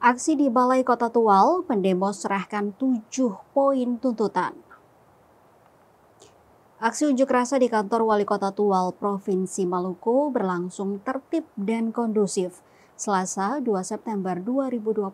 Aksi di Balai Kota Tual, pendemo serahkan 7 poin tuntutan. Aksi unjuk rasa di kantor Wali Kota Tual, Provinsi Maluku berlangsung tertib dan kondusif. Selasa 2 September 2025,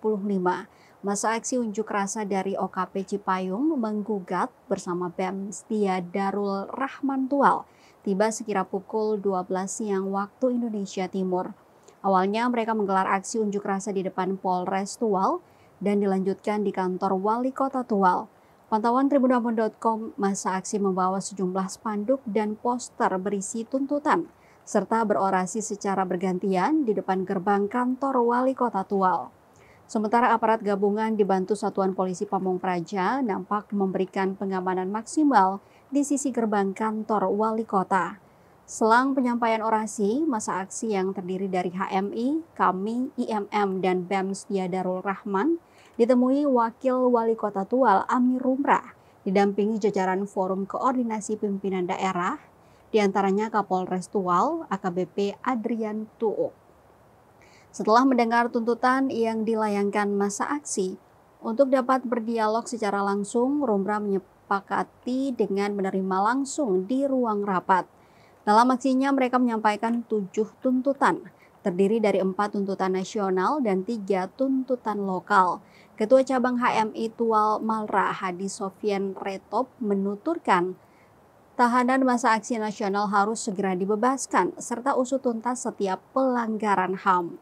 masa aksi unjuk rasa dari OKP Cipayung menggugat bersama BEM Setia Darul Rahman Tual tiba sekira pukul 12 siang waktu Indonesia Timur. Awalnya mereka menggelar aksi unjuk rasa di depan Polres Tual dan dilanjutkan di kantor Wali Kota Tual. Pantauan tribunambon.com, masa aksi membawa sejumlah spanduk dan poster berisi tuntutan, serta berorasi secara bergantian di depan gerbang kantor Wali Kota Tual. Sementara aparat gabungan dibantu Satuan Polisi Pamong Praja nampak memberikan pengamanan maksimal di sisi gerbang kantor Wali Kota. Selang penyampaian orasi, masa aksi yang terdiri dari HMI, KAMI, IMM, dan BEM Setia Darul Rahman ditemui Wakil Wali Kota Tual Amir Rumrah, didampingi jajaran Forum Koordinasi Pimpinan Daerah, diantaranya Kapolres Tual, AKBP Adrian Tuuk. Setelah mendengar tuntutan yang dilayangkan masa aksi, untuk dapat berdialog secara langsung, Rumrah menyepakati dengan menerima langsung di ruang rapat. Dalam aksinya mereka menyampaikan 7 tuntutan, terdiri dari 4 tuntutan nasional dan 3 tuntutan lokal. Ketua Cabang HMI Tual Malra Hadi Sofian Retop menuturkan, tahanan masa aksi nasional harus segera dibebaskan serta usut tuntas setiap pelanggaran HAM.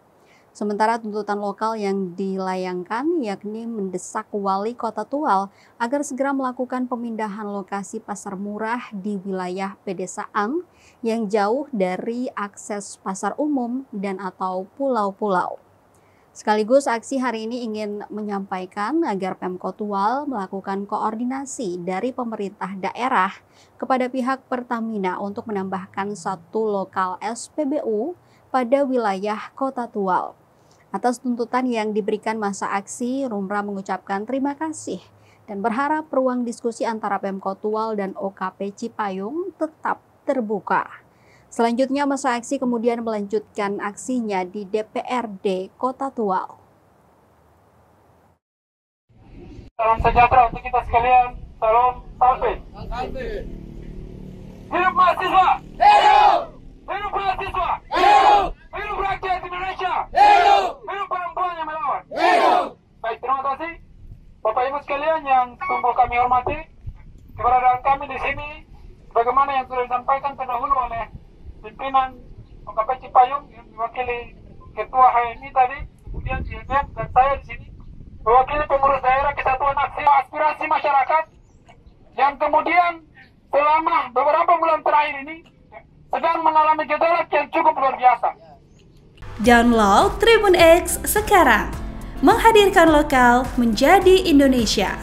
Sementara tuntutan lokal yang dilayangkan yakni mendesak Wali Kota Tual agar segera melakukan pemindahan lokasi pasar murah di wilayah pedesaan yang jauh dari akses pasar umum dan atau pulau-pulau. Sekaligus aksi hari ini ingin menyampaikan agar Pemkot Tual melakukan koordinasi dari pemerintah daerah kepada pihak Pertamina untuk menambahkan 1 lokal SPBU pada wilayah Kota Tual. Atas tuntutan yang diberikan masa aksi, Rumrah mengucapkan terima kasih dan berharap ruang diskusi antara Pemkot Tual dan OKP Cipayung tetap terbuka. Selanjutnya masa aksi kemudian melanjutkan aksinya di DPRD Kota Tual. Salam sejahtera untuk kita sekalian. Salam salve. Hidup mahasiswa. Hidup. Hidup mahasiswa. Hidup. Hidup rakyat Indonesia. Hidup. Hidup perempuan yang melawan. Hidup. Baik, terima kasih Bapak Ibu sekalian yang sungguh kami hormati. Keberadaan kami di sini, bagaimana yang sudah disampaikan terdahulu oleh pimpinan OKP Cipayung yang diwakili Ketua HMI tadi, kemudian IMM dan saya di sini mewakili pengurus daerah Kesatuan Aspirasi Masyarakat yang kemudian selama beberapa bulan terakhir ini sedang mengalami gejolak yang cukup luar biasa. Download Tribun X sekarang, menghadirkan lokal menjadi Indonesia.